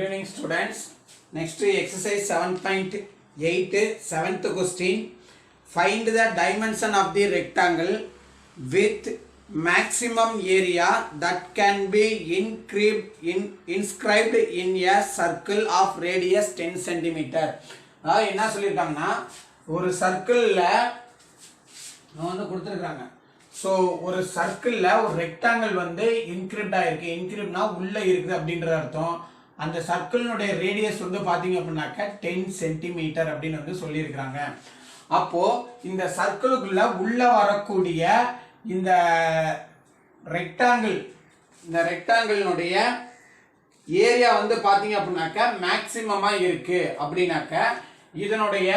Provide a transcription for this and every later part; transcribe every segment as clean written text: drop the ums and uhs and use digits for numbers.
evening students. Next exercise 7.8 7th question. Find the dimension of the rectangle with maximum area that can be inscribed in a circle of radius 10 cm. என்ன சொல்லிருக்காங்கன்னா ஒரு சர்க்கிள்ல வந்து கொடுத்திருக்காங்க. So ஒரு சர்க்கிள்ல ஒரு rectangle வந்து இன்கிரிப்ட் ஆயிருக்கு. இன்கிரிப்ட்னா உள்ள இருக்குது அப்படின்ற அர்த்தம். அந்த சர்க்கிளினுடைய ரேடியஸ் வந்து பாத்தீங்க அப்படின்னாக்க 10 சென்டிமீட்டர் அப்படின்னு வந்து சொல்லியிருக்கிறாங்க. அப்போ இந்த சர்க்கிளுக்குள்ள உள்ள வரக்கூடிய இந்த ரெக்டாங்கிளினுடைய ஏரியா வந்து பாத்தீங்க அப்படின்னாக்க மேக்சிமமா இருக்கு அப்படின்னாக்க இதனுடைய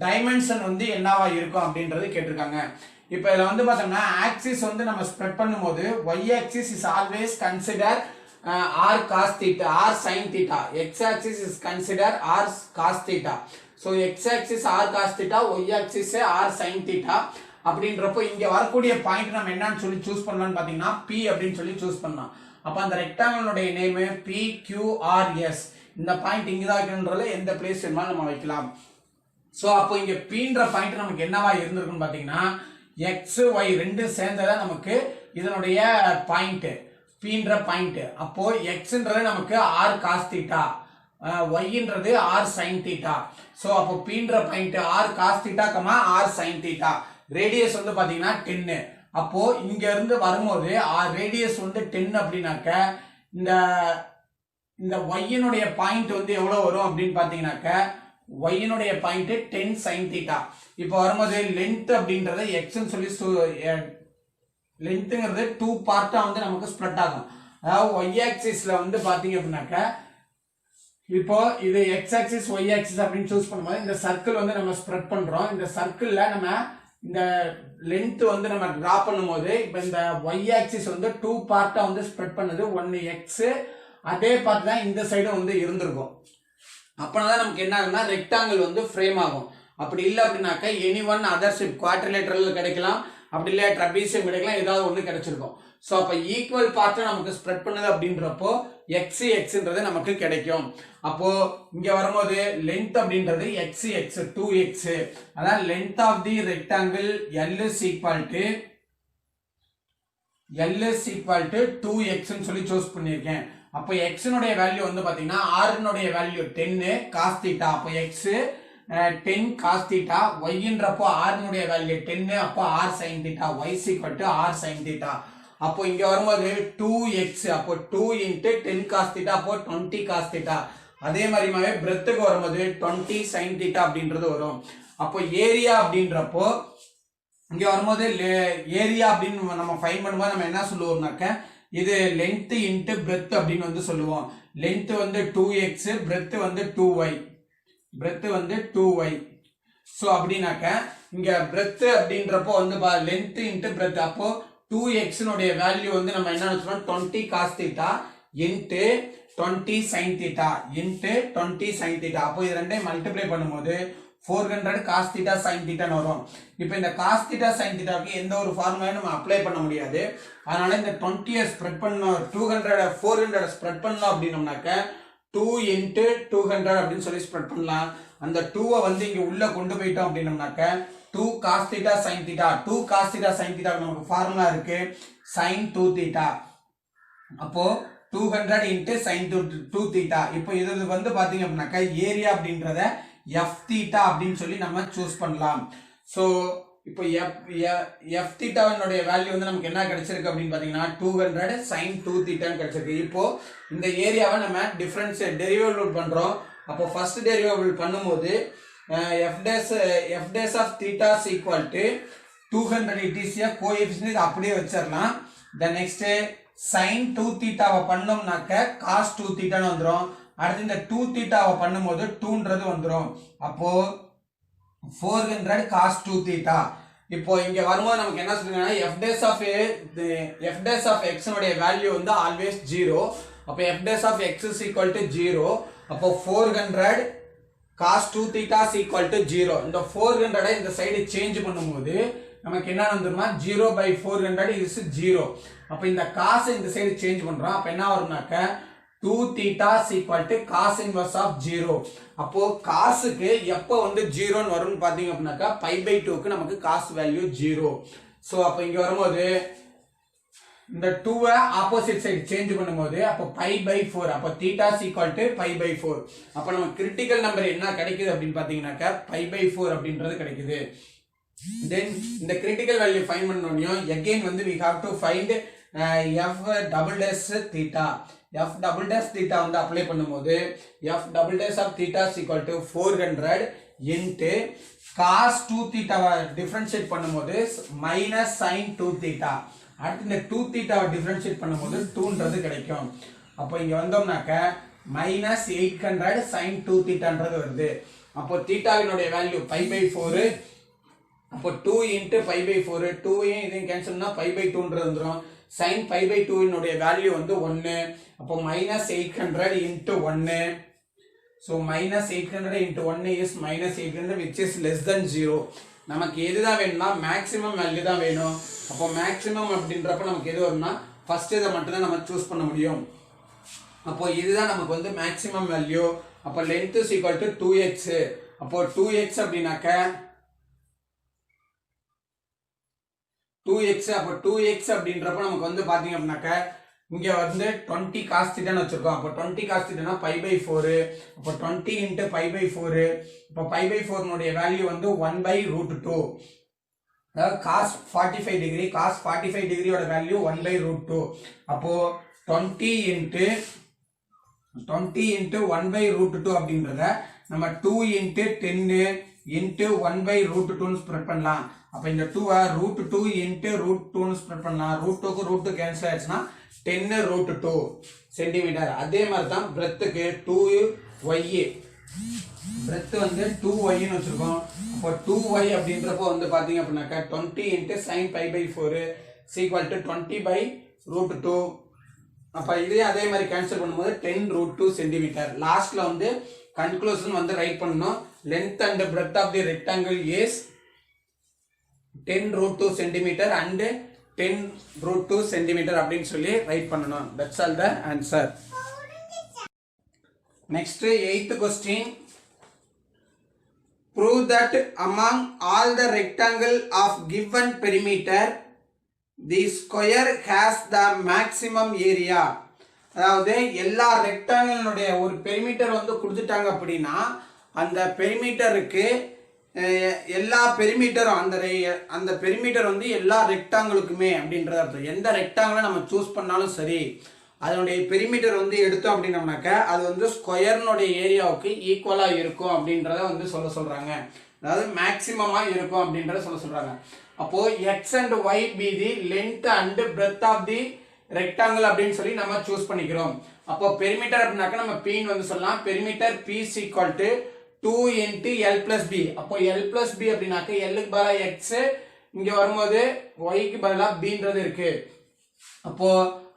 டைமென்ஷன் வந்து என்னவா இருக்கும் அப்படின்றது கேட்டிருக்காங்க. இப்போ இதில் வந்து பார்த்தோம்னா ஆக்சிஸ் வந்து நம்ம ஸ்ப்ரெட் பண்ணும்போது y axis is always consider r cos theta, r sin theta. x axis is consider r cos theta. So x axis r cos theta, y axis r sin theta. அப்படின்றப்போ இங்க வரக்கூடிய point நம்ம என்னன்னு சொல்லி choose பண்ணலாம்னு பாத்தீங்கன்னா p அப்படின்னு சொல்லி சூஸ் பண்ணலாம். அப்ப அந்த ரெக்டாங்கிளுடைய நேம் PQRS. இந்த பாயிண்ட் இங்க தான் இருக்குன்றதுல எந்த பிளேஸ் வேணுமாலும் நம்ம வைக்கலாம். சோ அப்போ இங்க pன்ற பாயிண்ட் நமக்கு என்னவா இருந்திருக்குன்னு பாத்தீங்கன்னா x y ரெண்டு சேர்ந்ததா நமக்கு இதனுடைய பாயிண்ட் pன்ற பாயிண்ட். அப்போ xன்றது நமக்கு r cos theta, yன்றது r sin theta. சோ அப்போ pன்ற point r cos theta, r sin theta. Radius வந்து பாத்தீங்கன்னா 10. அப்போ இங்க இருந்து வரும்போது ரேடியஸ் வந்து 10 அப்படின்னாக்க இந்த y-னுடைய பாயிண்ட் வந்து எவ்வளவு வரும் அப்படின்னு பாத்தீங்கன்னாக்க y-னுடைய பாயிண்ட் 10 sin theta. இப்போ வரும்போது லென்த் அப்படின்றது x ன்னு சொல்லி லென்த்ங்கிறது 2 பார்ட்டா வந்து நமக்கு ஸ்ப்ரெட் ஆகும். அதாவது y ஆக்சிஸ்ல வந்து பாத்தீங்க அப்படின்னாக்க இப்போ இது x ஆக்சிஸ் y ஆக்சிஸ் அப்படின்னு சூஸ் பண்ணும்போது இந்த சர்க்கிள் வந்து நம்ம ஸ்ப்ரெட் பண்றோம். இந்த சர்க்கிள்ல நம்ம இந்த லென்த் வந்து நம்ம டிரா பண்ணும்போது இப்போ இந்த y ஆக்சிஸ் வந்து 2 பார்ட்டா வந்து ஸ்ப்ரெட் பண்ணுது. ஒன்னு x, அதே பார்ட் தான் இந்த சைடு வந்து இருந்திருக்கும். அப்பதான் நமக்கு என்ன ஆகும்னா ரெக்டாங்கிள் வந்து ஃப்ரேம் ஆகும். அப்படி இல்லை அப்படின்னாக்க any one other shape quadrilateral கிடைக்கலாம், அப்படி இல்லை ட்ரபீசியம் கிடைக்கலாம், ஏதாவது ஒன்று கிடைச்சிருக்கும். ஸோ அப்போ ஈக்குவல் பார்ட்டை நமக்கு ஸ்ப்ரெட் பண்ணுது அப்படின்றப்போ எக்ஸ்ன்றது நமக்கு கிடைக்கும். அப்போ இங்க வரும்போது லென்த் அப்படின்றது x 2x. அதான் length of the rectangle L is equal to 2x ன்னு சொல்லி சூஸ் பண்ணியிருக்கேன். அப்போ x-னுடைய வேல்யூ வந்து பாத்தீங்கன்னா r-னுடைய வேல்யூ 10 cos theta. அப்போ x 10 cos theta, y-ன்றப்போ r-னுடைய வேல்யூ 10, அப்போ r sin theta. y is equal to r sin theta. அப்போ இங்க வரும்போது 2x, அப்போ 2 into 10 cos theta, அப்போ 20 cos theta. அதே மாதிரிமாவே பிரெத்துக்கு வரும்போது 20 sin theta அப்படின்றது வரும். அப்போ ஏரியா அப்படின்றப்போ இங்க வரும்போது ஏரியா அப்படின்னு நம்ம ஃபைண்ட் பண்ணும்போது நம்ம என்ன சொல்லுவோம்னாக்க இது லென்த் இன்ட்டு பிரெத் அப்படின்னு வந்து சொல்லுவோம். லென்த் வந்து 2x, பிரெத் வந்து 2y, பிரெத் வந்து 2y. ஸோ அப்படின்னாக்க இங்க பிரெத் அப்படின்றப்போ வந்து லென்த் இன்ட்டு பிரெத், அப்போ 2x-னுடைய வேல்யூ வந்து நம்ம என்ன சொல்றோம் 20 cos theta into 20 sin theta into 20 sin theta. அப்போ இது ரெண்டையும் மல்டிப்ளை பண்ணும்போது 400 cos theta sin theta வரும். இப்போ இந்த cos theta sin thetaக்கு எந்த ஒரு ஃபார்முலாவும் நம்ம அப்ளை பண்ண முடியாது. அதனால இந்த 20 ஸ்ப்ரெட் பண்ணோம் 400 ஸ்ப்ரெட் பண்ணோம் அப்படின்னோம்னாக்க 2 into 200 அப்படின்னு சொல்லி ஸ்ப்ரெட் பண்ணலாம். அந்த 2-ஐ வந்து இங்க உள்ள கொண்டு போயிட்டோம் அப்படின்னோம்னாக்க 2 cos theta sin theta. 2 cos theta sin theta நமக்கு ஃபார்முலா இருக்கு sin 2 theta. அப்போ 200 into sin 2 theta. இப்போ இது வந்து பாத்தீங்க அப்படின்னாக்க ஏரியா அப்படின்றத f theta அப்படின்னு சொல்லி நம்ம சூஸ் பண்ணலாம். சோ இப்போ f theta-னுடைய வேல்யூ வந்து நமக்கு என்ன கிடைச்சிருக்கு அப்படின்னு பாத்தீங்கன்னா 200 sin 2 theta கிடைச்சிருக்கு. இப்போ இந்த ஏரியாவை நம்ம டெரிவேட்டிவ் பண்றோம். அப்போ ஃபர்ஸ்ட் டெரிவேட்டிவ் பண்ணும்போது f dash of theta is equal to 200. it is a coefficient, அப்படியே வச்சிரலாம். the next sin 2 theta-வை பண்ணோம்னாக்க cos 2 theta ன்னு வந்துரும். அடுத்து இந்த 2 theta-வை பண்ணும்போது 2ன்றது வந்துரும். அப்போ 400 cos 2 theta. இப்போ இங்க வரும்போது நமக்கு என்ன சொல்றாங்கன்னா f dash of x-னுடைய வேல்யூ வந்து ஆல்வேஸ் 0. அப்போ f dash of x is equal to 0. அப்போ 400 cos 2 theta is equal to 0. இந்த 400-ஐ இந்த சைடு சேஞ்ச் பண்ணும்போது நமக்கு என்ன வந்துருமா 0/400 is 0. அப்ப இந்த cos இந்த சைடு சேஞ்ச் பண்றோம். அப்ப என்ன வரும்னாக்க 2 theta is equal to cos inverse of 0. அப்போ காசுக்கு எப்போ வந்து 0 ன்னு வரும்னு பாத்தீங்க அப்படினாக்கா pi by 2 க்கு நமக்கு cos வேல்யூ 0. சோ அப்ப இங்க வரும்போது இந்த 2 ஆப்போசிட் சைடு சேஞ்ச் பண்ணும்போது அப்ப pi by 4 அப்ப theta is equal to pi by 4. அப்ப நமக்கு கிரிட்டிக்கல் நம்பர் என்ன கிடைக்குது அப்படினு பாத்தீங்கன்னாக்கா pi by 4 அப்படின்றது கிடைக்குது. Then இந்த critical value find பண்ணனும் again வந்து we have to find f double dash theta. f double dash theta வந்து அப்ளை பண்ணும்போது f double dash of theta is equal to 400 into cos 2 theta differentiate பண்ணும்போது minus sin 2 theta. அடுத்து இந்த 2 theta differentiate பண்ணும்போது 2ன்றது கிடைக்கும். அப்போ இங்க வந்தோம்னாக்க minus 800 sin 2 thetaன்றது வருது. அப்போ தீட்டாவினுடைய வேல்யூ pi by 4. அப்போ 2 into pi by 4 2 ஏன் இதையும் கேன்சல் பண்ணா pi by 2ன்றது வந்துரும். sin pi by 2 னுடைய வேல்யூ வந்து 1. அப்போ minus 800 into 1. So minus 800 into 1 is minus 800 which is less than 0. நமக்கு எதுதான் வேணும்னா மேக்ஸிமம் வேல்யூ தான் வேணும். அப்போ மேக்ஸிமம் அப்படின்றப்ப நமக்கு எது வரும்னா ஃபர்ஸ்ட் இதை மட்டும் தான் நம்ம சூஸ் பண்ண முடியும். அப்போ இதுதான் நமக்கு வந்து மேக்ஸிமம் வேல்யூ. அப்போ length is equal to 2x. அப்போ 2x அப்படினாக்க 2x அப்போ 2x அப்படின்றப்ப நமக்கு வந்து பாத்தீங்க அப்படினாக்க இங்க வந்து 20 cos theta ன்னு வச்சிருக்கோம். அப்போ 20 cos theta னா pi by 4. அப்போ 20 into pi by 4. அப்போ pi by 4 னுடைய வேல்யூ வந்து 1 by root 2. அதாவது cos 45 degree cos 45 degree ஓட வேல்யூ 1 by root 2. அப்போ 20 into 1 by root 2 அப்படின்றத நம்ம 2 into 10 into 1 by root 2 ன்னு ஸ்ப்ரெட் பண்ணலாம். அப்ப இந்த 2 root 2 into root 2 ன்னு ஸ்ப்ரெட் பண்ணலாம். root 2 க்கு root 2 கேன்சல் ஆயிடுச்சுனா 10 root 2 சென்டிமீட்டர். அதே மாதிரி தான் பிரெத்க்கு 2y பிரெத் வந்து 2y ன்னு வச்சிருக்கோம். அப்ப 2y அப்படின்றப்போ வந்து பாத்தீங்க அப்படினாக்க 20 into sin pi by 4 is equal to 20 by root 2. அப்ப இதையும் அதே மாதிரி கேன்சல் பண்ணும்போது 10 root 2 சென்டிமீட்டர். லாஸ்ட்ல வந்து கன்க்ளூஷன் வந்து ரைட் பண்ணனும். length and breadth of the rectangle is 10 root 2 centimeter and 10 root 2 centimeter அப்படின்னு சொல்லி ரைட் பண்ணனும். That's all the answer. Next 8th question. Prove that among all the rectangle of given perimeter the square has the maximum area. அதாவது எல்லா ரெக்டாங்கிளுடைய ஒரு perimeter வந்து கொடுத்துட்டாங்க அப்படின்னா அந்த பெரிமீட்டருக்கு எல்லா பெரிமீட்டரும் அந்த பெரிமீட்டர் வந்து எல்லா ரெக்டாங்கிளுக்குமே அப்படின்றது அர்த்தம். எந்த ரெக்டாங்கிளை நம்ம சூஸ் பண்ணாலும் சரி அதனுடைய பெரிமீட்டர் வந்து எடுத்தோம் அப்படின்னம்னாக்க அது வந்து ஸ்கொயர்னுடைய ஏரியாவுக்கு ஈக்குவலா இருக்கும் அப்படின்றத வந்து சொல்றாங்க. அதாவது மேக்ஸிமமா இருக்கும் அப்படின்றத சொல்றாங்க. அப்போ x and y be the length and breadth of the rectangle அப்படின்னு சொல்லி நம்ம சூஸ் பண்ணிக்கிறோம். அப்போ பெரிமீட்டர் அப்படினாக்க நம்ம p ன்னு வந்து சொல்லலாம். Perimeter p is equal to 2 into l plus b. அப்போ l plus b அப்படினாக்க l க்கு பதிலா x இங்க வரும்போது y க்கு பதிலா b ன்றது இருக்கு. அப்போ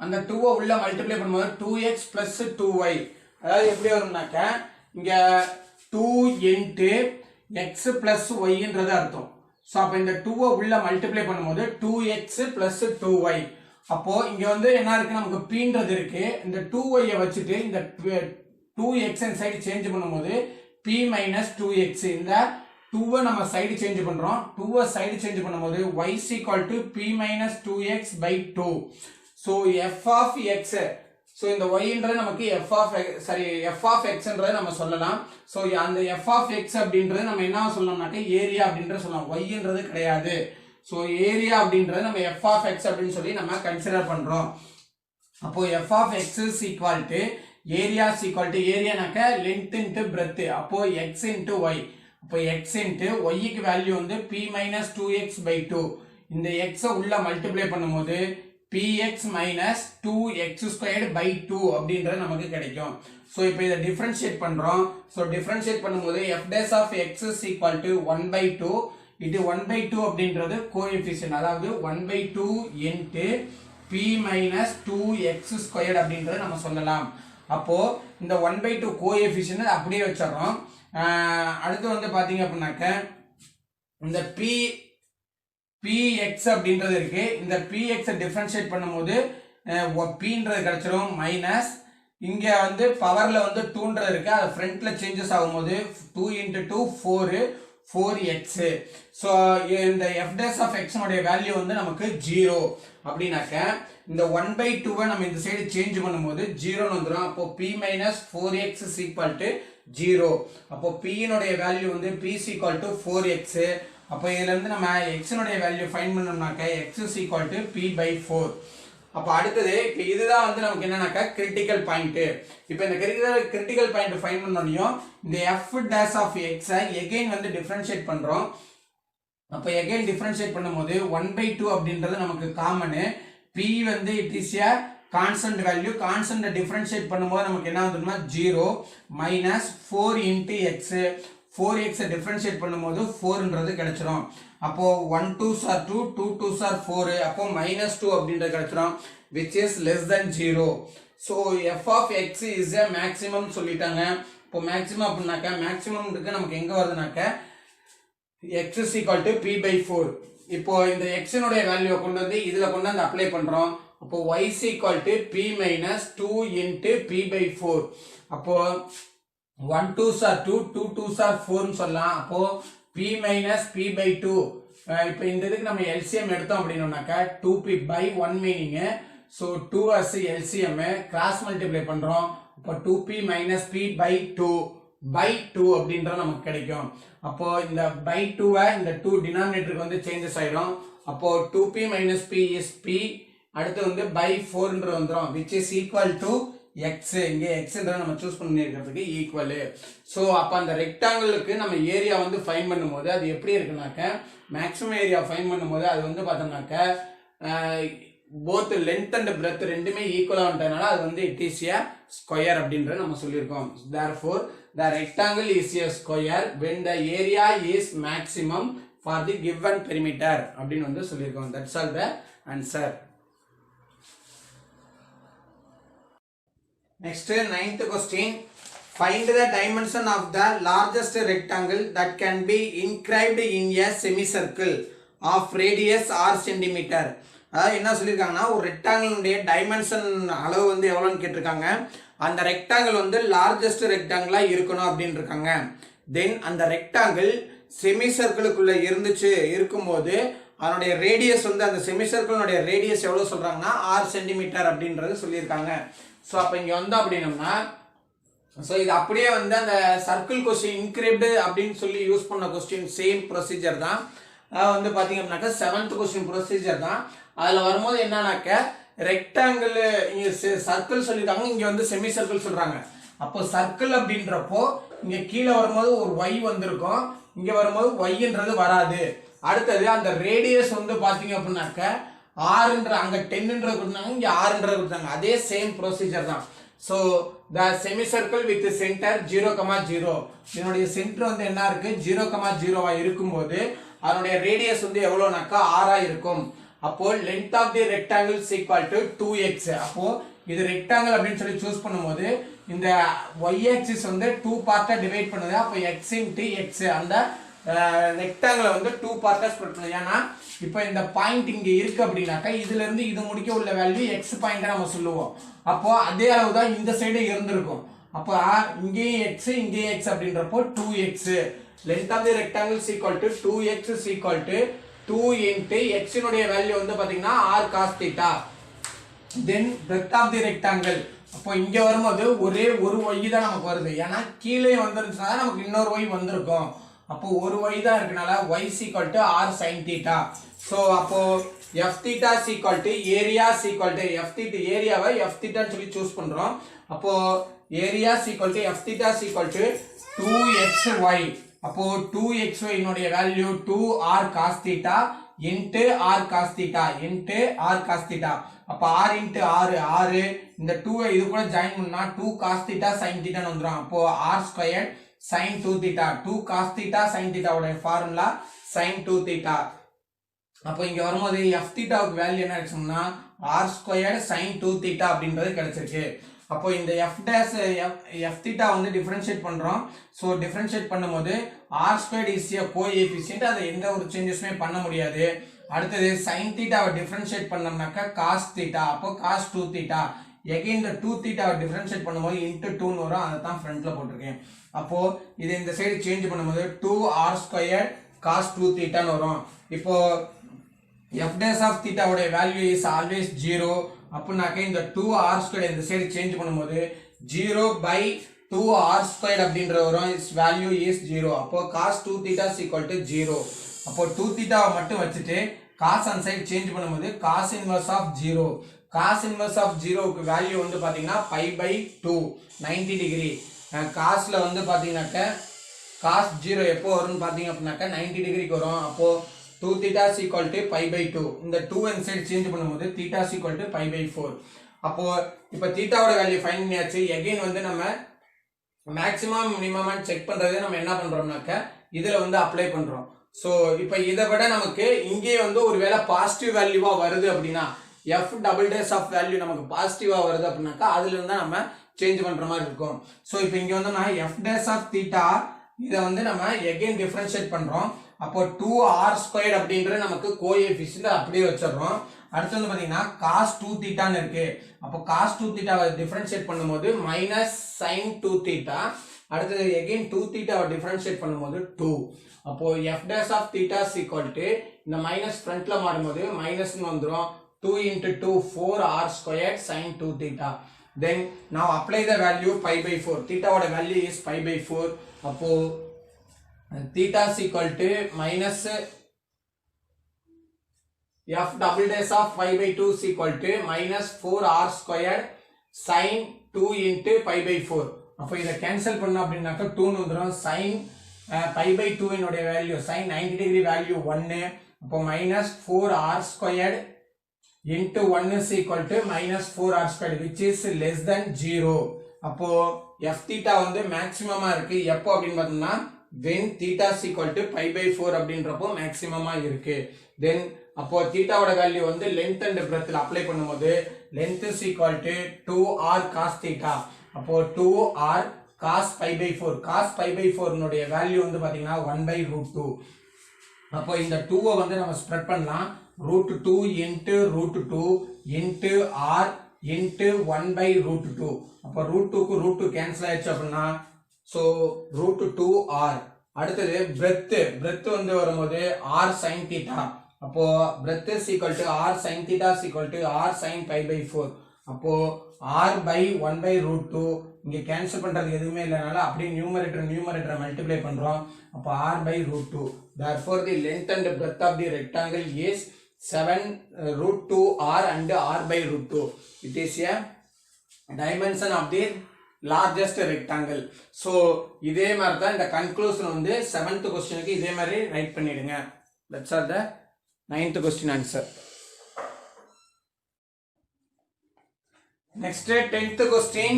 அந்த 2 உள்ள மல்டிப்ளை பண்ணும்போது 2x plus 2y. அதாவது எப்படி வரும்னாக்க இங்க 2 into x plus y ன்றது அர்த்தம். சோ அப்ப இந்த 2 உள்ள மல்டிப்ளை பண்ணும்போது 2x plus 2y. அப்போ இங்க வந்து என்ன இருக்கு நமக்கு p ன்றது இருக்கு. இந்த 2y வச்சிட்டு இந்த 2x and சைடு சேஞ்ச் பண்ணும்போது p minus 2x. இந்த 2 நம்ம சைடு சேஞ்ச் பண்றோம். 2 சைடு சேஞ்ச் பண்ணும்போது y is equal to p minus 2x by 2. so f of x. so இந்த y ன்றது நமக்கு f of x ன்றதை நம்ம சொல்லலாம். so அந்த f of x அப்படின்றது நம்ம என்ன சொல்லலாம்னாக்க ஏரியா அப்படின்றது சொல்லலாம். y ன்றது கிடையாது. so ஏரியா அப்படின்றது நம்ம f of x அப்படின்னு சொல்லி நம்ம கன்சிடர் பண்றோம். அப்போ f of x is equal to area is equal to ஏரியானாக்க length into breadth. அப்போ x into y. அப்போ x into y க்கு வேல்யூ வந்து p minus 2x by 2. இந்த x உள்ள மல்டிப்ளை பண்ணும்போது px minus 2x squared by 2 அப்படின்றது நமக்கு கிடைக்கும். சோ இப்போ இத டிஃபரன்ஷியேட் பண்றோம். சோ டிஃபரன்ஷியேட் பண்ணும்போது f dash of x is equal to 1 by 2. இது 1 by 2 அப்படின்றது கோஎஃபிஷியன்ட். அதாவது 1 by 2 into p minus 2x squared அப்படின்றது நம்ம சொல்லலாம். அப்போ இந்த 1 by 2 கோஎஃபிஷியன்ட் அப்படியே வச்சிரோம். அடுத்து வந்து பாத்தீங்க அப்படினாக்க இந்த px அப்படின்றது இருக்கு. இந்த px டிஃபரன்ஷியேட் பண்ணும்போது p ன்றது கிடைச்சிரும் மைனஸ் இங்க வந்து பவர்ல வந்து 2 இருக்கு, அது ஃப்ரண்ட்ல சேஞ்சஸ் ஆகும்போது 2 into 2 4 4x. ஸோ இந்த f dash of x உடைய வேல்யூ வந்து நமக்கு 0 அப்படின்னாக்க இந்த 1/2 நம்ம இந்த சைடு சேஞ்ச் பண்ணும்போது 0 வந்துடும். அப்போ p minus 4x is equal to 0. அப்போ p னுடைய வேல்யூ வந்து p is equal to 4x. அப்போ இதுல இருந்து நம்ம x னுடைய வேல்யூ ஃபைண்ட் பண்ணோம்னாக்க x is equal to p by 4. அப்ப அடுத்தது இப்போ இதுதான் வந்து நமக்கு என்னன்னாக்க கிரிட்டிக்கல் பாயிண்ட். இப்போ இந்த கிரிட்டிக்கல் பாயிண்ட் ஃபைண்ட் பண்ணனும் இந்த f dash of x I again வந்து டிஃபரன்ஷியேட் பண்றோம். அப்ப again டிஃபரன்ஷியேட் பண்ணும்போது 1/2 அப்படின்றது நமக்கு காமன். p வந்து it is a constant value. Constant differentiate பண்ணும்போது நமக்கு என்ன வந்துருமா 0 minus 4 into x. 4x differentiate பண்ணும்போது 4ன்றது கிடைச்சிரும். அப்போ 1 2s are 2 2 2s are 4. அப்போ -2 அப்படின்றது கிடைச்சிரும், which is less than 0. so f of x is a maximum சொல்லிட்டாங்க. இப்போ மேக்ஸிமம் அப்படினாக்க மேக்ஸிமம் இருக்கு நமக்கு எங்க வருதுனாக்க x is equal to p by 4. இப்போ இந்த x னுடைய வேல்யூ கொண்டு வந்து இதுல கொண்டு வந்து அப்ளை பண்றோம். அப்போ y is equal to p minus 2 into p by 4. அப்போ 1 2s are 2 2 2s are 4 னு சொல்லலாம். அப்போ p minus p by 2. இப்போ இந்த இதுக்கு நம்ம LCM எடுத்தோம் அப்படினோம்னாக்க 2p by 1 meaning. So 2 as LCM cross multiply பண்றோம். அப்போ 2p minus p by 2 by 2 அப்படின்றது நமக்கு கிடைக்கும். அப்போ இந்த by 2 இந்த 2 டினாமினேட்டருக்கு வந்து சேஞ்சஸ் ஆயிடும். அப்போ 2p minus p is p. அடுத்து வந்து by 4ன்றது வந்துரும், which is equal to x. இங்க xன்றத நம்ம சூஸ் பண்ணியிருக்கிறதுக்கு ஈக்குவல். சோ அப்ப அந்த ரெக்டாங்கிளுக்கு நம்ம ஏரியா வந்து ஃபைண்ட் பண்ணும்போது அது எப்படி இருக்குனாக்க மேக்ஸிமம் ஏரியா ஃபைண்ட் பண்ணும்போது அது வந்து பார்த்தோம்னாக்க போத் லென்த் அண்ட் பிரெத் ரெண்டுமே ஈக்குவலா வந்துட்டனால அது வந்து இட் இஸ் a ஸ்கொயர் அப்படின்றத நம்ம சொல்லியிருக்கோம். therefore the rectangle is a square when the area is maximum for the given perimeter அப்படின்னு வந்து சொல்லியிருக்கோம். that's all the answer. Next, 9th question. Find the dimension of the largest rectangle that can be inscribed in a semicircle of radius r centimeter. அதாவது என்ன சொல்லியிருக்காங்கன்னா ஒரு ரெக்டாங்கிளுடைய dimension அளவு வந்து எவ்வளோன்னு கேட்டிருக்காங்க. அந்த ரெக்டாங்கிள் வந்து லார்ஜஸ்ட் ரெக்டாங்கிளா இருக்கணும் அப்படின்னு இருக்காங்க. தென் அந்த ரெக்டாங்கிள் செமி சர்க்கிளுக்குள்ள இருக்கும்போது அதனுடைய ரேடியஸ் வந்து அந்த செமி சர்க்கிளுடைய ரேடியஸ் எவ்வளோ சொல்றாங்கன்னா 6 சென்டிமீட்டர் அப்படின்றது சொல்லியிருக்காங்க. ஸோ அப்போ இங்கே வந்தோம் அப்படின்னம்னா ஸோ இது அப்படியே வந்து அந்த சர்க்கிள் கொஸ்டின் இன்கிரிப்டு அப்படின்னு சொல்லி யூஸ் பண்ண கொஸ்டின் சேம் ப்ரொசீஜர் தான். வந்து பார்த்தீங்க அப்படின்னாக்கா 7th கொஸ்டின் ப்ரொசீஜர் தான். அதில் வரும்போது என்னன்னாக்க ரெக்டாங்கிள் இங்கே சர்க்கிள் சொல்லியிருக்காங்க, இங்கே வந்து செமி சர்க்கிள் சொல்கிறாங்க. அப்போ சர்க்கிள் அப்படின்றப்போ இங்கே கீழே வரும்போது ஒரு ஒய் வந்திருக்கும், இங்கே வரும்போது ஒய்ன்றது வராது. அடுத்தது அந்த ரேடியஸ் வந்து பார்த்தீங்க அப்படின்னாக்க 6ன்ற அங்கே 10ன்றது கொடுத்தாங்க, இங்கே 6ன்றது கொடுத்தாங்க. அதே சேம் ப்ரொசீஜர் தான். So the semicircle with centre 0,0. இதனுடைய சென்டர் வந்து என்ன இருக்கு 0,0 இருக்கும்போது அதனுடைய ரேடியஸ் வந்து எவ்வளோனாக்கா 6 இருக்கும். அப்போ length of the rectangle is equal to 2x. அப்போ இது ரெக்டாங்கிள் அப்படின்னு சொல்லி சூஸ் பண்ணும்போது இந்த y axis வந்து 2 பார்ட்டா டிவைட் பண்ணுது. அப்போ x into x அந்த ரெக்டாங்கிளை வந்து 2 பார்ட்டா ஸ்ப்ளிட் பண்ணுது. ஏன்னா இப்போ இந்த பாயிண்ட் இங்க இருக்கு அப்படின்னாக்கா இதுல இருந்து இது முடிக்க உள்ள வேல்யூ x பாயிண்ட் நம்ம சொல்லுவோம். அப்போ அதே அளவு தான் இந்த சைடு இருந்திருக்கும். அப்போ இங்கேயும் x இங்கேயும் x அப்படின்றப்போ 2x. Length of the rectangle is equal to 2x is equal to 2 into x னுடைய வேல்யூ வந்து பாத்தீங்கன்னா r cos θ. Then breadth of the rectangle அப்போ இங்க வரும்போது ஒரே ஒரு y தான் நமக்கு வருது. ஏன்னா கீழே வந்துருச்சுனா நமக்கு இன்னொரு y வந்திருக்கும். அப்போ ஒரு y தான் இருக்கனால y is equal to r sin θ. So அப்போ f θ is equal to area is equal to f θ ஏரியாவை f θ ன்னு சொல்லி சூஸ் பண்றோம். அப்போ area is equal to f θ is equal to 2xy. அப்போ 2xy னுடைய value 2r cos θ into r cos θ into r cos θ. அப்ப r into r 6 இந்த 2 இது கூட ஜாயின் பண்ணா 2 cos θ sin θ ன்னு வந்துரும். அப்போ r squared sin 2 θ 2 cos θ sin θ உடைய ஃபார்முலா sin 2 θ. அப்போ இங்க வரும்போது f θ க்கு வேல்யூ என்ன ஆச்சுன்னா r squared sin 2 θ அப்படின்றது கிடைச்சிருக்கு. அப்போ இந்த f θ வந்து டிஃபரன்ஷியேட் பண்றோம். சோ டிஃபரன்ஷியேட் பண்ணும்போது r squared is a coefficient, அது எந்த ஒரு சேஞ்சஸுமே பண்ண முடியாது. அடுத்தது sin θ வை டிஃபரன்ஷியேட் பண்ணோம்னாக்க cos θ, அப்போ cos 2 θ again இந்த 2 theta டிஃபரன்ஷியேட் பண்ணும்போது into 2 னு வரும், அதை தான் ஃப்ரண்ட்ல போட்டிருக்கேன். அப்போ இது இந்த சைடு சேஞ்ச் பண்ணும்போது 2r squared cos 2 theta னு வரும். இப்போ f dash of theta உடைய வேல்யூ is always 0. அப்படினாக்க இந்த 2r squared இந்த சைடு சேஞ்ச் பண்ணும்போது 0 by 2r squared அப்படின்ற வரும், its value is 0. அப்போ cos 2 theta is equal to 0. அப்போ 2 theta மட்டும் வச்சுட்டு cos அந்த சைடு சேஞ்ச் பண்ணும்போது cos inverse of 0. cos inverse of 0 க்கு வேல்யூ வந்து பாத்தீங்கன்னா pi by 2 90 டிகிரி. காஸ்ல வந்து பாத்தீங்கன்னாக்க cos 0 எப்போ வரும்னு பாத்தீங்க அப்படினாக்க 90 டிகிரிக்கு வரும். அப்போ 2 theta is equal to pi by 2. இந்த 2 இந்த சைடு சேஞ்ச் பண்ணும்போது theta is equal to pi by 4. அப்போ இப்போ தீட்டாவோட வேல்யூ ஃபைண்ட் பண்ணியாச்சு. again வந்து நம்ம மேக்ஸிமம் மினிமம் செக் பண்றது நம்ம என்ன பண்றோம்னாக்க இதுல வந்து அப்ளை பண்றோம். சோ இப்போ இதை விட நமக்கு இங்கே வந்து ஒருவேளை பாசிட்டிவ் வேல்யூவா வருது அப்படின்னா f double dash of value நமக்கு பாசிட்டிவா வருது அப்படின்னாக்கா அதுல இருந்தா நம்ம சேஞ்ச் பண்ற மாதிரி இருக்கும். சோ இப்போ இங்க வந்து நான் f டேஸ் ஆஃப் தீட்டா இதை வந்து நம்ம again டிஃபரன்ஷியேட் பண்றோம். அப்போ 2r ஸ்கொயர்ட் அப்படின்றது நமக்கு கோஎஃபிஷியன்ட் அப்படியே வச்சிடுறோம். அடுத்து வந்து பாத்தீங்கன்னா cos 2 தீட்டான்னு இருக்கு. அப்போ cos 2 தீட்டாவை டிஃபரன்ஷியேட் பண்ணும்போது மைனஸ் sin 2 தீட்டா. அடுத்து again 2 தீட்டாவை டிஃபரன்ஷியேட் பண்ணும்போது 2. அப்போ f dash of theta is equal to இந்த மைனஸ் ஃப்ரண்ட்ல மாறும்போது மைனஸ்னு வந்துரும். 2 into 2 4r squared sin 2 theta. Then now apply the value pi by 4. Theta ஓட value is pi by 4. அப்போ theta is equal to minus f double dash of pi by 2 is equal to minus 4r squared sin 2 into pi by 4. அப்போ இதை cancel பண்ண அப்படின்னாக்க 2 னு வந்துரும். sin pi by 2 என்னோட value sin 90 degree value 1. அப்போ minus 4r squared into 1 is equal to minus 4r squared which is less than 0. அப்போ f theta வந்து மேக்ஸிமமா இருக்கு எப்போ அப்படின்னு பார்த்தோம்னா when theta is equal to pi by 4 அப்படின்றப்போ மேக்ஸிமமா இருக்கு. then அப்போ theta ஓட வேல்யூ வந்து length and breadth அப்ளை பண்ணும்போது length is equal to 2r cos theta. அப்போ 2r cos pi by 4. cos pi by 4 னுடைய value வந்து பாத்தீங்கன்னா 1 by root 2. அப்போ இந்த 2 வந்து நம்ம ஸ்ப்ரெட் பண்ணலாம். root 2 into root 2 into r into 1 by root 2. அப்போ root 2 க்கு root 2 கேன்சல் ஆயிடுச்சு அப்படின்னா so root 2r. அடுத்தது breadth வந்து வரும்போது r sin theta. அப்போ breadth is equal to r sin theta is equal to r sin pi by 4. அப்போ r by 1 by root 2 இங்க கேன்சல் பண்றது எதுவுமே இல்லனால அப்படியே நியூமரேட்டர் மல்டிப்ளை பண்றோம். அப்போ r by root 2. therefore the length and breadth of the rectangle is 7 root 2r and r by root 2. it is a dimension of the largest rectangle. so இதே மாதிரி தான் இந்த கன்க்ளூஷன் வந்து 7th क्वेश्चनக்கு இதே மாதிரி right பண்ணிடுங்க. that's all the 9th question answer. next 10th question.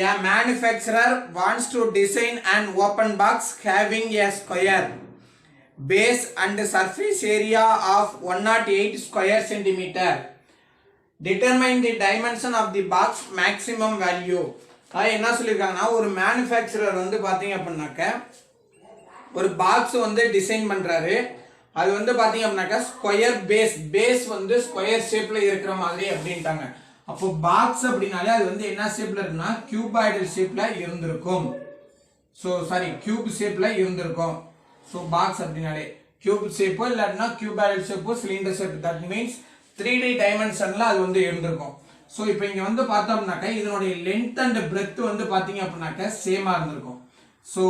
a manufacturer wants to design an open box having a square base and surface area of 108 square centimeter. determine the dimension of the box maximum value. என்ன சொல்லிருக்காங்கன்னா ஒரு manufacturer வந்து பாத்தீங்க அப்படின்னாக்க ஒரு box வந்து design பண்றாரு. அது வந்து பாத்தீங்க அப்படின்னாக்க ஸ்கொயர் பேஸ் வந்து ஸ்கொயர் ஷேப்ல இருக்கிற மாதிரி அப்படின்ட்டாங்க. அப்போ பாக்ஸ் அப்படின்னாலே அது வந்து என்ன ஷேப்ல இருக்குன்னா கியூபாய்டல் ஷேப்ல இருந்திருக்கும். சோ சாரி கியூப் ஷேப்ல இருந்திருக்கும். சோ பாக்ஸ் அப்படினாலே கியூப் ஷேப்போ இல்லனா கியூபாய்டல் ஷேப்போ cylinder shape that means 3D டைமென்ஷன்ல அது வந்து இருந்திருக்கும். சோ இப்போ இங்க வந்து பார்த்தோம்னாக்க இதனுடைய லெந்த் அண்ட் பிரெத் வந்து பாத்தீங்க அப்படினாக்க சேமா இருந்திருக்கும். சோ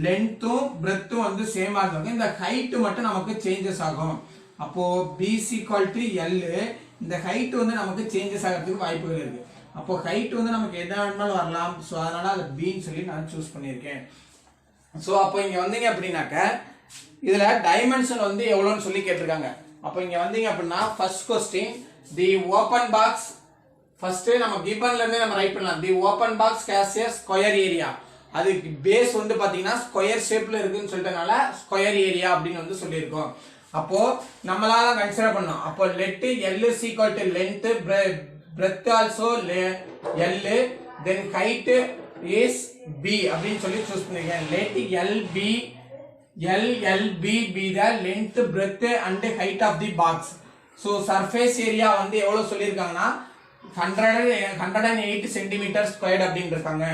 லெந்த்தும் பிரெத்தும் வந்து சேமா இருந்திருக்கும். இந்த ஹைட் மட்டும் நமக்கு சேஞ்சஸ் ஆகும். அப்போ BC = L. இந்த ஹைட் வந்து நமக்கு சேஞ்சஸ் ஆகிறதுக்கு வாய்ப்புகள் இருக்கு. அப்போ ஹைட் வந்து நமக்கு எதா வேணாலும் வரலாம். சோ அதனால அது B ன்னு சொல்லி நான் சூஸ் பண்ணியிருக்கேன். சோ அப்போ இங்க வந்தீங்க அப்படின்னாக்க இதுல டைமென்ஷன் வந்து எவ்வளவுன்னு சொல்லி கேட்டிருக்காங்க. அப்போ இங்க வந்தீங்க அப்படின்னா first question the open box first நம்ம கிவன்ல இருந்து நம்ம ரைட் பண்ணலாம். The open box has a square area. அதுக்கு பேஸ் வந்து பாத்தீங்கன்னா ஸ்கொயர் ஷேப்ல இருக்குன்னு சொல்லிட்டனால ஸ்கொயர் ஏரியா அப்படின்னு வந்து சொல்லியிருக்கோம். அப்போ நம்மளால கன்சிடர் பண்ணோம். அப்போ let L is equal to length, breadth also L, then height is B அப்படின்னு சொல்லி சூஸ் பண்ணிருக்கேன். let LB be the length, breadth and height of the box. so surface area வந்து எவ்வளவு சொல்லிருக்காங்கன்னா 108 சென்டிமீட்டர் ஸ்கொயர்ட் அப்படின்னு இருக்காங்க.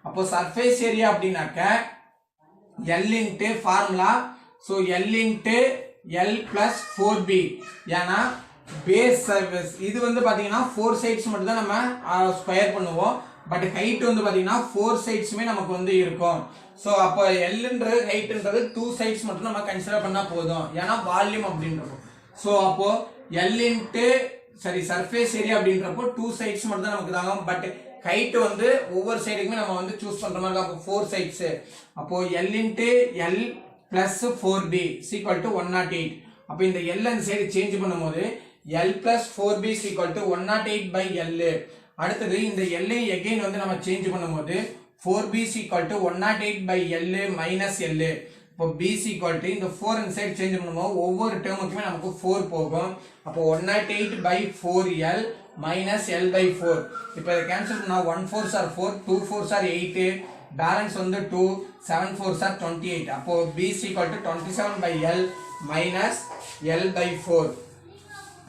அப்போ சர்ஃபேஸ் ஏரியா அப்படின்னாக்க L into formula, so L into L plus 4B. ஏன்னா பேஸ் சர்ஃபேஸ் இது வந்து பார்த்தீங்கன்னா 4 சைட்ஸ் மட்டும் தான் நம்ம ஸ்கொயர் பண்ணுவோம். பட் ஹைட் வந்து பார்த்தீங்கன்னா 4 சைட்ஸுமே நமக்கு வந்து இருக்கும். ஸோ அப்போ எல்ன்றது ஹைட்ன்றது 2 சைட்ஸ் மட்டும் நம்ம கன்சிடர் பண்ணால் போதும், ஏன்னா வால்யூம் அப்படின்றப்போ. ஸோ அப்போ L இன்ட்டு சர்ஃபேஸ் ஏரியா அப்படின்றப்போ 2 சைட்ஸ் மட்டும் தான் நமக்கு தாங்க. பட் ஹைட் வந்து ஒவ்வொரு சைடுக்குமே நம்ம வந்து சூஸ் பண்ற மாதிரி இருக்கும். 4 சைட்ஸ். அப்போ L into L plus 4B equal to 108. அப்போ இந்த L அந்த சைடு சேஞ்ச் பண்ணும்போது L plus 4B equal to 108 by L. அடுத்தது இந்த L எகைன் வந்து நம்ம சேஞ்ச் பண்ணும்போது 4B equal to 108 by L minus L. இப்போ B ஈக்குவல் டு இந்த 4 இந்த சைடு சேஞ்ச் பண்ணும்போது ஒவ்வொரு டேர்முக்குமே நமக்கு 4 போகும். அப்போ 108 by 4L minus L by 4. இப்போ இதை கேன்சல் பண்ணா 1 4s are 4, 2 4s are 8, balance வந்து 2, 7 4s are 28. அப்போ B is equal to 27 by L minus L by 4.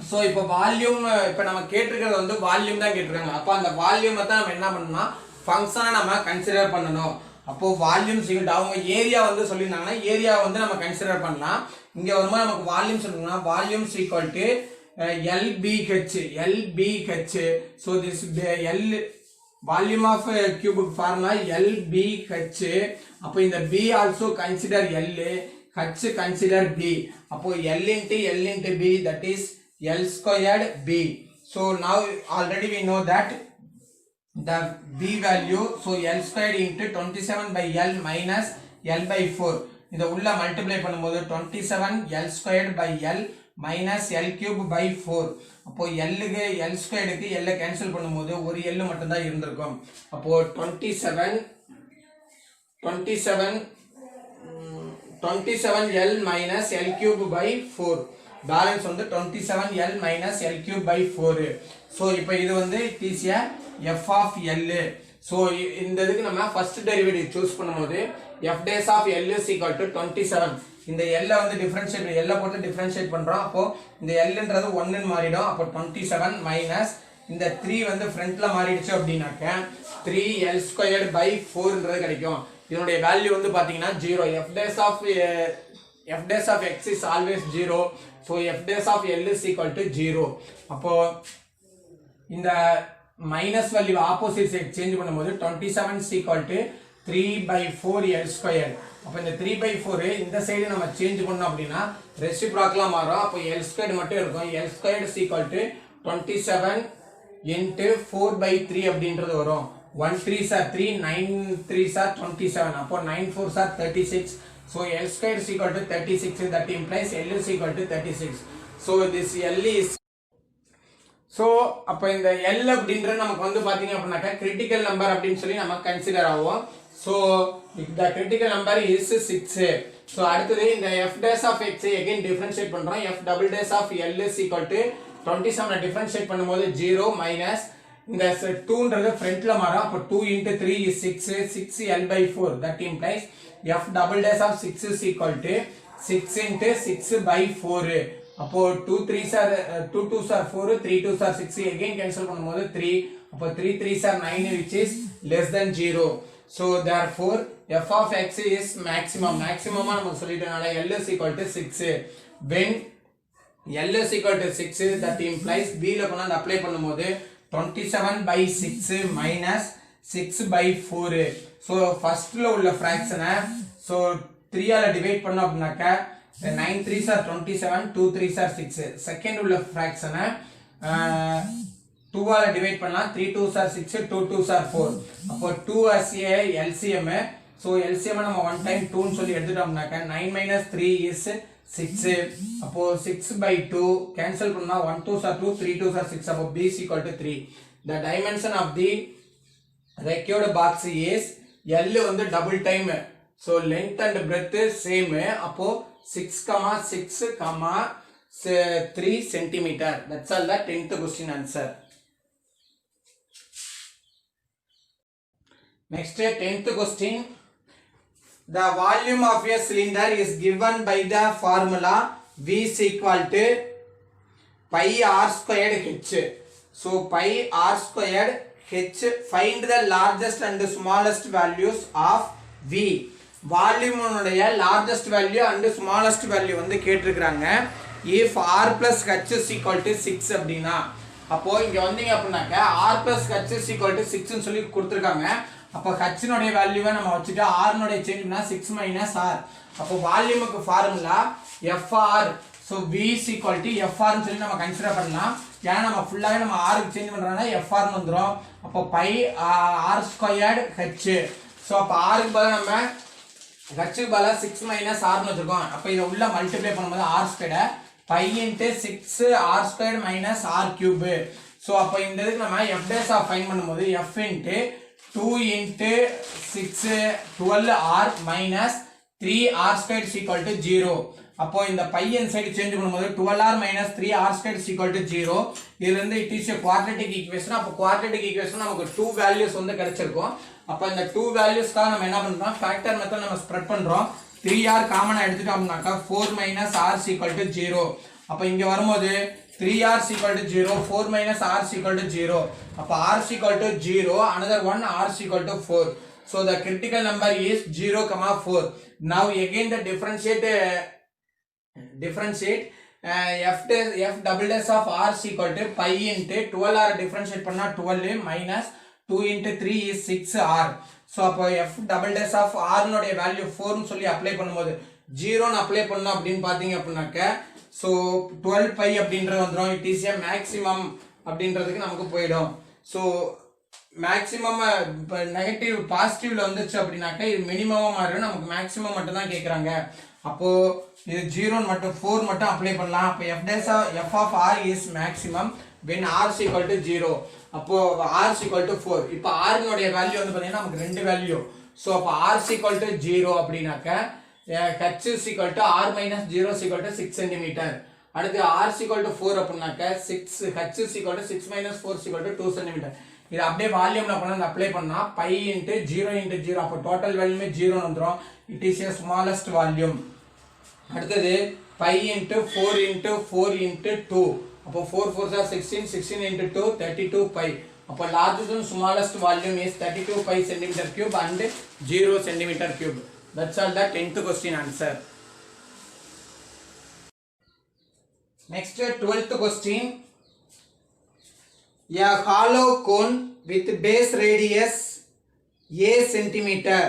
So இப்போ வால்யூம் இப்போ நம்ம கேட்டிருக்கிறது வந்து வால்யூம் தான் கேட்டிருக்காங்க. அப்போ அந்த வால்யூமை தான் நம்ம என்ன பண்ணணும்னா ஃபங்க்ஷனை நம்ம கன்சிடர் பண்ணணும். அப்போ வால்யூம் சீக்கிரம் அவங்க ஏரியா வந்து சொல்லியிருந்தாங்கன்னா ஏரியா வந்து நம்ம கன்சிடர் பண்ணலாம். இங்கே வரும்போது நமக்கு வால்யூம் சொல்லணும்னா volume equal to LBH. So this L volume of cubic formula LBH. அப்போ இந்த B also consider L, H consider B. அப்போ L into B, that is L squared B. So now already we know that the B value, so L squared into 27 by L minus L by 4. இதை உள்ள multiply பண்ணும்போது 27 L squared by L minus L cube by 4. அப்போ Lக்கு L squaredக்கு L cancel பண்ணும்போது ஒரு L மட்டும் தான் இருந்திருக்கும். அப்போ 27 L minus L cube by 4. Balance வந்து 27 L minus L cube by 4. So இப்போ இது வந்து ஈஸியா f of L. ஸோ இந்த இதுக்கு நம்ம ஃபர்ஸ்ட் டெரிவேட்டிவ் சூஸ் பண்ணும்போது f dash of L is equal to 27. இந்த L வந்து டிஃபரன்ஷியேட் L போட்டு டிஃபரன்ஷியேட் பண்றோம். அப்போ இந்த Lன்றது 1 ன்னு மாறிடும். அப்போ 27 மைனஸ் இந்த 3 வந்து ஃப்ரண்ட்ல மாறிடுச்சு அப்படினாக்க 3L squared by 4 ன்றது கிடைக்கும். இதனுடைய வேல்யூ வந்து பாத்தீங்கன்னா 0. f dash of x is always 0. so f dash of L is equal to 0. அப்போ இந்த minus value opposite side change பண்ணும்போது 27 is equal to 3 by 4L squared. அப்போ இந்த 3 by 4 இந்த சைடு நம்ம சேஞ்ச் பண்ணோம் அப்படின்னா ரெசிப்ரோக்கலா மாறும். அப்போ L squared மட்டும் இருக்கும். L squared is equal to 27 into 4 by 3 அப்படின்றது வரும். 1 3s are 3, 9 3s are 27. அப்போ 9 4s are 36. so L squared is equal to 36. that implies L is equal to 36. so this L is so அப்போ இந்த L அப்படின்றது நமக்கு வந்து பாத்தீங்க அப்படின்னாக்க கிரிட்டிக்கல் நம்பர் அப்படின்னு சொல்லி நம்ம கன்சிடர் ஆகும். so the critical number is 6. so அடுத்தது இந்த f dash of x again differentiate பண்றோம். f double dash of L is equal to 27 differentiate பண்ணும்போது 0 minus இந்த 2ன்றது ஃப்ரண்ட்ல மாறும். அப்போ 2 into 3 is 6, 6L by 4. that implies f double dash of 6 is equal to 6 into 6 by 4. அப்போ 2 3s are 2 2s are 4, 3 2s are 6. again cancel பண்ணும்போது 3. அப்போ 3 3s are 9 which is less than 0. so therefore f of x is maximum. maximum நம்ம சொல்லிட்டனால L is equal to 6. when L is equal to 6, that implies B ல கொண்டு apply பண்ணும்போது 27 by 6 minus 6 by 4. so ஃபர்ஸ்ட்ல உள்ள ஃபிராக்ஷனை so 3 ஆல divide பண்ணோம் அப்படினாக்க 9 3s are 27, 2 3s are 6. Second உள்ள ஃபிராக்ஷனை 2 ஆல டிவைட் பண்ணலாம். 3 2s are 6, 2 2s are 4. அப்போ 2 as a LCM. so LCM நம்ம one time 2 ன்னு சொல்லி எடுத்துட்டோம்னாக்க 9 minus 3 is 6. அப்போ 6 by 2 கேன்சல் பண்ணா 1 2s are 2, 3 2s are 6. அப்போ B is equal to 3. the dimension of the required box is L வந்து double time. so length and breadth same. அப்போ 6, 3 centimeter. that's all the 10th question answer. next 10th question. the volume of a cylinder is given by the formula V is equal to pi r squared h. so pi r squared h, find the largest and smallest values of v. Volume உடைய largest value and smallest value வந்து கேட்டிருக்காங்க. if r plus h is equal to 6 அப்படினா அப்போ இங்க வந்தீங்க அப்படினாக்க r plus h is equal to 6 ன்னு சொல்லி கொடுத்திருக்காங்க. அப்ப h னுடைய வேல்யூவை நம்ம வச்சிட்டு r னுடைய சேஞ்ச் பண்ணா 6 minus r. அப்போ வால்யூமுக்கு formula fr. so v is equal to fr ன்னு சொல்லி நம்ம கன்சிடர் பண்ணலாம். ஏன்னா நம்ம ஃபுல்லாவே நம்ம r க்கு சேஞ்ச் பண்றனால fr ன்னு வந்துரும். அப்போ pi r squared h. so அப்ப r க்கு பதிலா நம்ம h க்கு பதிலா 6 minus r ன்னு வச்சிருக்கோம். அப்ப இத உள்ள மல்டிப்ளை பண்ணும்போது r squared pi into 6 r squared minus r cube. so அப்ப இந்த இதுக்கு நம்ம f dash ஆஃப் ஃபைண்ட் பண்ணும்போது f into 2 into 6 12r minus 3r squared is equal to 0. அப்போ இந்த pi inside சேஞ்ச் பண்ணும்போது 12r minus 3r squared is equal to 0. இதுல இருந்து it is a quadratic equation. அப்ப quadratic equation நமக்கு 2 values வந்து கிடைச்சிருக்கும். அப்ப இந்த 2 values தான் நம்ம என்ன பண்றோம், ஃபேக்டர் மெத்தட் நம்ம ஸ்ப்ரெட் பண்றோம். 3r காமனா எடுத்துட்டோம் அப்படினாக்கா 4 minus r is equal to 0. அப்ப இங்க வரும்போது 3r is equal to 0, 4 minus r is equal to 0. அப்ப r is equal to 0, another one r is equal to 4. so the critical number is 0, 4. now again the differentiate f double dash of r is equal to pi into 12r differentiate பண்ணா 12 minus 2 into 3 is 6r. so அப்போ f double dash of r னுடைய value 4 னு சொல்லி apply பண்ணும்போது 0 னு apply பண்ணோம் அப்படினு பாத்தீங்க அப்படினாக்க so 12 pi அப்படின்றது வந்துரும். it is a maximum அப்படின்றதுக்கு நமக்கு போய்டும். so maximum நெகட்டிவ் பாசிட்டிவ்ல வந்துச்சு அப்படினாக்க இது மினிமமா மாறும், நமக்கு மேக்ஸिमम மட்டும் தான் கேக்குறாங்க. அப்போ இது 0 மட்டும் 4 மட்டும் அப்ளை பண்ணலாம். அப்ப f of r is maximum when r is equal to 0. அப்போ r is equal to 4. இப்போ r னுடைய வேல்யூ வந்து பாத்தீங்கன்னா நமக்கு ரெண்டு வேல்யூ. சோ அப்ப r is equal to 0 அப்படினாக்க h is equal to r minus 0 is equal to 6 cm. அடுத்து r is equal to 4 அப்படினாக்க 6 h is equal to 6 minus 4 is equal to 2 cm. இது அப்படியே வால்யூம்ல பண்ணா அப்ளை பண்ணா pi into 0 into 0 அப்ப total வேல்யூமே 0 வந்துரும். it is a smallest volume. அடுத்து pi into 4 into 4 into 2. அப்போ 4 4s are 16, 16 into 2 32 pi. அப்போ largest and smallest volume is 32 pi centimeter cube and 0 centimeter cube. That's all the 10th question answer. Next 12th question. A hollow cone with base radius a centimeter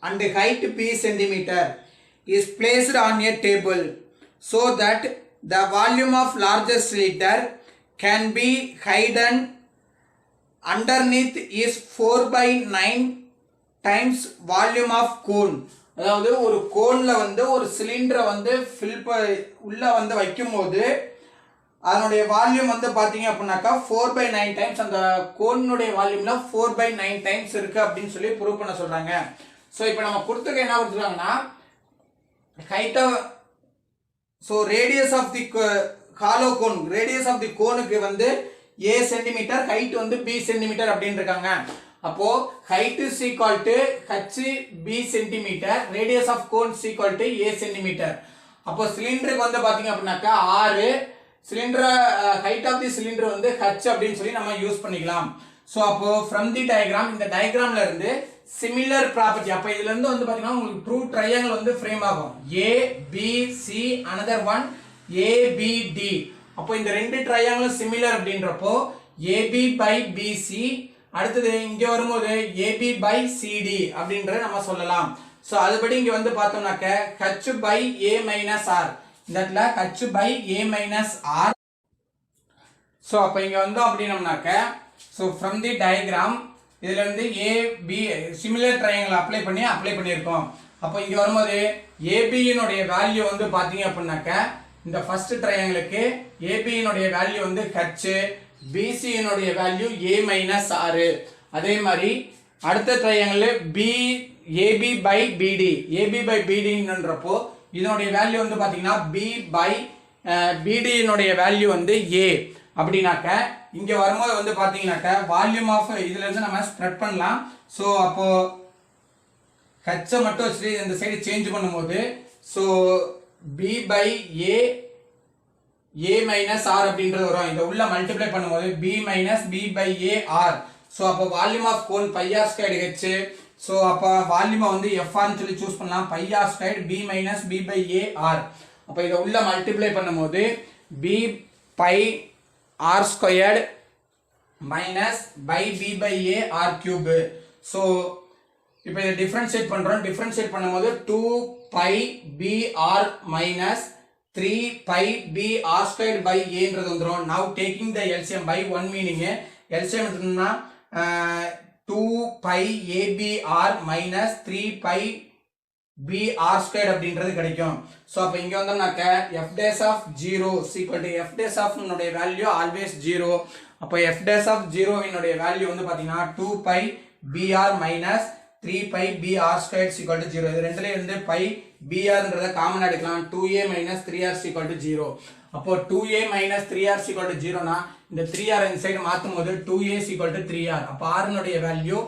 and height b centimeter is placed on a table so that the volume of largest cylinder can be hidden underneath is 4/9 times volume of cone. அதாவது ஒரு கோன்ல வந்து ஒரு சிலிண்டரை வந்து உள்ள வந்து வைக்கும்போது அதனுடைய வால்யூம் வந்து பாத்தீங்க அப்படின்னாக்கா 4/9 டைம்ஸ் அந்த கோனுடைய வால்யூம்ல 4/9 டைம்ஸ் இருக்கு அப்படின்னு சொல்லி ப்ரூவ் பண்ண சொல்றாங்க. சோ இப்போ நம்ம கொடுத்துக்க என்ன கொடுத்துருக்காங்கன்னா height so radius of the hollow cone, radius of the கோனுக்கு வந்து a சென்டிமீட்டர், ஹைட் வந்து b சென்டிமீட்டர் அப்படின்னு இருக்காங்க. அப்போ height is equal to h b centimetre, radius of cone is equal to a சென்டிமீட்டர். அப்போ சிலிண்டருக்கு வந்து பாத்தீங்க அப்படின்னாக்கா 6, cylinder height of the cylinder வந்து h அப்படின்னு சொல்லி நம்ம யூஸ் பண்ணிக்கலாம். சோ அப்போ from the diagram, இந்த டயகிராம்ல இருந்து similar property, அப்ப இதுல இருந்து வந்து பாத்தீங்கன்னா உங்களுக்கு ட்ரூ ட்ரையாங்கிள் வந்து ஃப்ரேம் ஆகும். a b c another one a b d. அப்போ இந்த ரெண்டு ட்ரையாங்கிளும் சிமிலர் அப்படின்றப்போ ab by bc, அடுத்து இங்க வரும்போது ab by cd அப்படின்றத நம்ம சொல்லலாம். சோ அதுபடி இங்க வந்து பார்த்தோம்னாக்க h by a minus r, இந்த இடத்துல h by a minus r. So அப்ப இங்க வந்து அப்படினோம்னாக்க சோ from the diagram இதுல இருந்து a b similar triangle apply பண்ணியிருக்கோம். அப்ப இங்க வரும்போது ab னுடைய வேல்யூ வந்து பாத்தீங்க அப்படினாக்க இந்த ஃபர்ஸ்ட் ட்ரையாங்கிளுக்கு ab னுடைய வேல்யூ வந்து h, bc னுடைய வேல்யூ a minus r. அதே மாதிரி அடுத்த triangle b ab by bd, ab by bd ன்றப்போ இதனுடைய வேல்யூ வந்து பாத்தீங்கன்னா b by bd னுடைய வேல்யூ வந்து a அப்படினாக்க இங்க வரும்போது வந்து பாத்தீங்கன்னாக்க வால்யூம் ஆஃப் இதுல இருந்து நம்ம ஸ்ப்ரெட் பண்ணலாம். சோ அப்போ h மட்டும் வச்சு இந்த சைடு சேஞ்ச் பண்ணும்போது so b by a a minus r அப்படின்றது வரும். இதை உள்ள மல்டிப்ளை பண்ணும்போது b minus b by a r. So அப்போ volume of cone pi r squared h. So அப்போ வால்யூமை வந்து எஃப்ஆர்னு சொல்லி சூஸ் பண்ணலாம். Pi r squared b minus b by a r. அப்போ இதை உள்ள மல்டிப்ளை பண்ணும்போது b pi r squared minus pi b by a r cube. So இப்போ இதை டிஃபரன்ஷியேட் பண்ணுறோம். டிஃபரன்ஷியேட் பண்ணும்போது 2 pi b r minus 3 pi b r squared by a என்றது வந்துரும். Now taking the LCM by one meaning LCM எடுத்தோம்னா 2 pi a b r minus 3 pi b r squared அப்படின்றது கிடைக்கும். So அப்போ இங்கே வந்தோம்னாக்க f dash of 0 equal to f dash of என்னுடைய value always 0. அப்போ f dash of 0 என்னுடைய value வந்து பார்த்தீங்கன்னா 2 pi b r minus 3 pi b r squared equal to 0. இது ரெண்டுல இருந்து pi br ன்றத காமன் எடுக்கலாம். 2a minus 3r equal to 0. அப்போ 2a minus 3r equal to 0 னா இந்த 3r inside மாத்தும்போது 2a equal to 3r. அப்போ r னுடைய value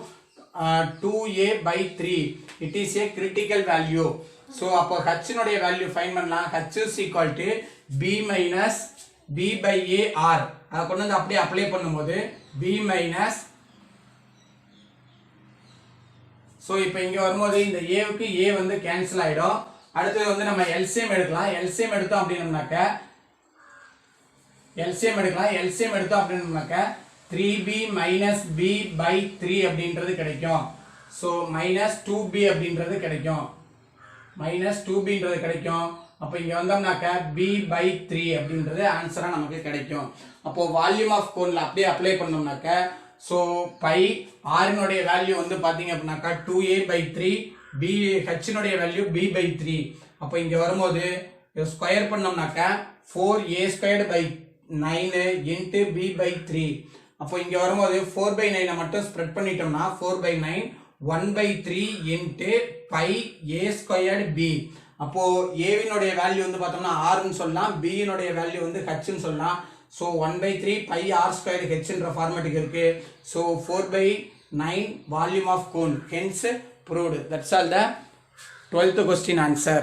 2a by 3. It is a critical value. So அப்போ h னுடைய வேல்யூ ஃபைண்ட் பண்ணலாம். h is equal to b minus b by a r. அதை கொண்டு வந்து அப்படியே அப்ளை பண்ணும்போது b minus. ஸோ இப்போ இங்கே வரும்போது இந்த ஏவுக்கு ஏ வந்து கேன்சல் ஆகிடும். அடுத்தது வந்து நம்ம எல்சிஎம் எடுக்கலாம். எல்சிஎம் எடுத்தோம் அப்படின்னம்னாக்க எல்சிஎம் எடுத்தோம் அப்படின்னம்னாக்க 3b மைனஸ் b பை 3 அப்படின்றது கிடைக்கும். ஸோ மைனஸ் 2b அப்படின்றது கிடைக்கும். அப்போ இங்கே வந்தோம்னாக்க b பை 3 அப்படின்றது ஆன்சராக நமக்கு கிடைக்கும். அப்போ வால்யூம் ஆஃப் கோனில் அப்படியே அப்ளை பண்ணோம்னாக்க ஸோ பை ஆரினுடைய வேல்யூ வந்து பார்த்தீங்க அப்படின்னாக்கா 2a by 3 b ஹெச்னுடைய வேல்யூ b by 3. அப்போ இங்கே வரும்போது ஸ்கொயர் பண்ணோம்னாக்கா 4a squared by 9 into b by 3. அப்போ இங்கே வரும்போது 4 by 9 மட்டும் ஸ்ப்ரெட் பண்ணிட்டோம்னா 4 by 9 1 by 3 into pi a squared b. அப்போ ஏவினுடைய வேல்யூ வந்து பார்த்தோம்னா ஆர்னு சொல்லலாம், பியினுடைய வேல்யூ வந்து ஹெச்னு சொல்லலாம். So 1 by 3 pi r squared h என்ற ஃபார்மேட்டுக்கு இருக்கு. So 4 by 9 volume of cone, hence proved. That's all the 12th question answer.